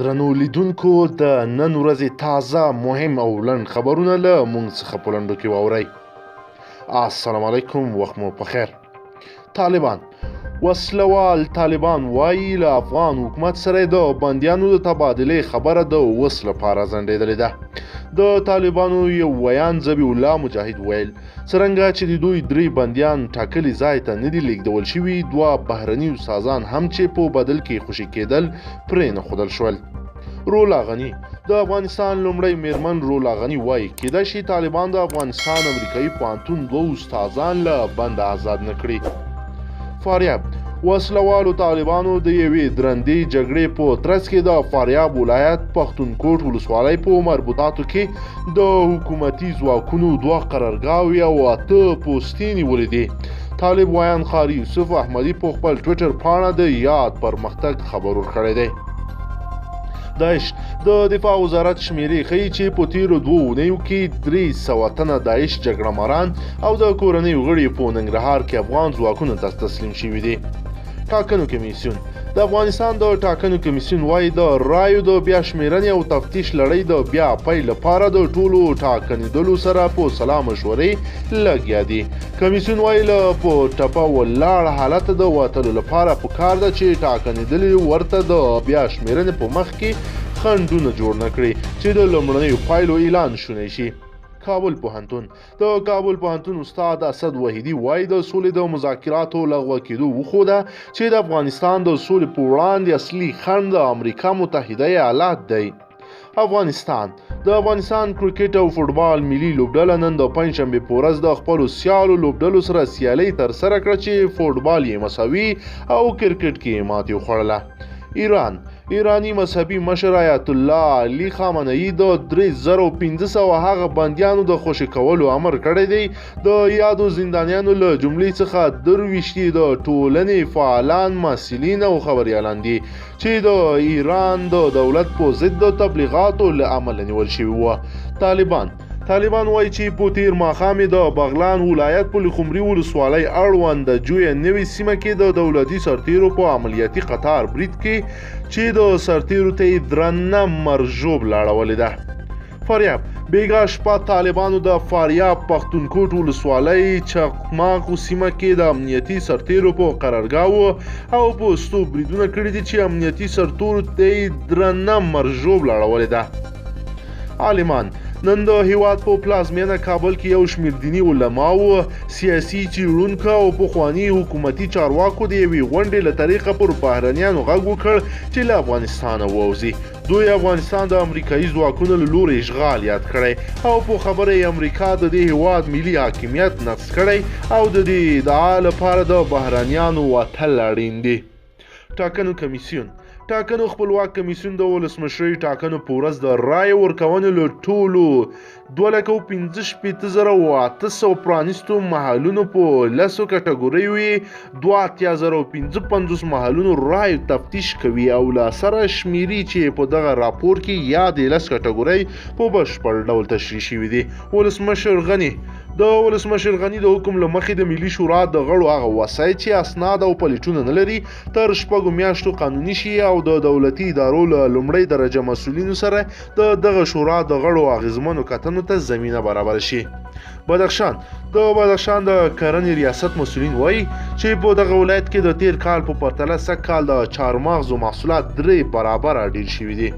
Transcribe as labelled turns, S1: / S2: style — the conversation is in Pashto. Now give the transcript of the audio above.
S1: درنو لیدونکو د نن ورځې تازه مهم او لنډ خبرونه له موږ څخه په لنډو کې واورئ. السلام علیکم، وخت مو پخیر. طالبان وسلوال طالبان وایي له افغان حکومت سره د بندیانو د تبادلې خبره د اوس لپاره ځنډېدلې ده. د طالبانو یو ویان ذبیح الله مجاهد ویل څرنګه چې د دوی 3 بندیان ټاکلي ځای ته نه دي لیږدول شوي، 2 بهرني استادان هم چې په بدل کې خوشي کېدل پرې نه ښودل شول. رولا غني د افغانستان لومړی میرمن رولا غني وایي کېدای شي طالبان د افغانستان امریکایي پوهنتون 2 استادان له بند آزاد نه کړي. فاریاب وسلوالو طالبانو د یوې درندې جګړې په ترڅ کې د فاریاب ولایت پښتونکوټ ولسوالۍ په مربوطاتو کې د حکومتي ځواکونو 2 قرارګاوې او 8 پوستې نیولې دي. طالب ویان ښاري یوسف احمدي په خپل ټویټر پاڼه د یاد پرمختګ خبر ورکړی دی. داعش د دفاع وزارت شمیرې ښیي چې په تیرو 2 اونیو کې 300 تنه داعش جګړه ماران او د کورنیو غړي په ننګرهار کې افغان ځواکونو ته تسلیم شوي دي. ټاکنو کمیسیون د افغانستان د ټاکنو کمیسیون وایي د رایو د بیا شمیرنې او تفتیش لړۍ د بیا پیل لپاره د ټولو ټاکنیدلو سره په سلا مشورې لګیا دي. کمیسیون وایي له په ټپه ولاړ حالت د وتلو لپاره پکار ده چې ټاکنیدلې ورته د بیا شمیرنې په مخ کې خنډونه جوړ نه کړي چې د لومړنیو پایلو اعلان شونی شي. کابل پوهنتون د کابل پوهنتون استاد اسد وحیدی وایي د سولې د مذاکراتو لغوه کېدو وښوده چې د افغانستان د سولې په وړاندې اصلي خنډ د امریکا متحده ایالات دی. افغانستان د افغانستان کرکټ او فوټبال ملي لوبډله نن د پنځشنبې په ورځ د خپلو سیالو لوبډلو سره سیالي ترسره کړه چې فوټبال یې مساوي او کرکټ کې یې ماتې وخوړله. ایرانی مذهبي مشر آیت الله علی خامنه‌ای د 3500 هغه بندیانو د خوشي کولو امر کړی دی. د یادو زندانیانو له جملې څخه 23 د ټولنې فعالان، مسؤلین او خبريالان دي چې د ایران د دولت په ضد د تبلیغاتو له امله نیول شوي وو. طالبان وایي چې په تیر ماښام د بغلان ولایت په لخمري ولسوالۍ اړوند د جویه نوې سیمه کې د دولتي سرتیرو په عملیاتي قطار برید کې چې د سرتیرو ته یې درنه مرژوبله اړولې ده. فاریاب بیګا شپه طالبانو د فاریاب پښتونکوټ ولسوالۍ چقماق سیمه کې د امنیتي سرتیرو په قرارګاو او پوستو بریدونه کړي دي چې امنیتي سرتیرو ته یې درنه مرژوبله اړولې ده. عالمان نن د هیواد په پلازمینه کابل کې یو شمېر دیني علماو، سیاسي څېړونکو او پخواني حکومتي چارواکو د یوې غونډې له طریقه پر بهرنیانو غږ وکړ چې له افغانستانه ووځي. دوی افغانستان د امریکایي ځواکونو له لوري اشغال یاد کړی او په خبره یې امریکا د دې هیواد ملي حاکمیت نقض کړی او د دې ادعا لپاره د بهرنیانو وتل اړین دي. ټاکنو خپلواک کمیسیون د ولسمشرۍ ټاکنو په ورځ د رایې ورکونې له ټولو 2,65,800 پرانیستو محلونو په 10 کټګوریو یې 2,055 محلونو رایو تفتیش کوي او له سره شمیري چې په دغه راپور کې یادې 10 کټګورۍ په بشپړ ډول تشریح شوي دي. ولسمشر غني د حکم له مخې د ملي شورا د غړو هغه وسایط چې اسناد او پلیټونه نه لري تر 6 میاشتو قانوني شي او د دولتي ادارو له لومړۍ درجه مسؤلینو سره د دغه شورا د غړو اغیزمنو کتنو ته زمینه برابر شي. بدخشان د کرنې ریاست مسؤلین وایي چې په دغه ولایت کې د تیر کال په پرتله سږ کال د چهارمغزو محصولات 3 برابره ډیر شوي دي.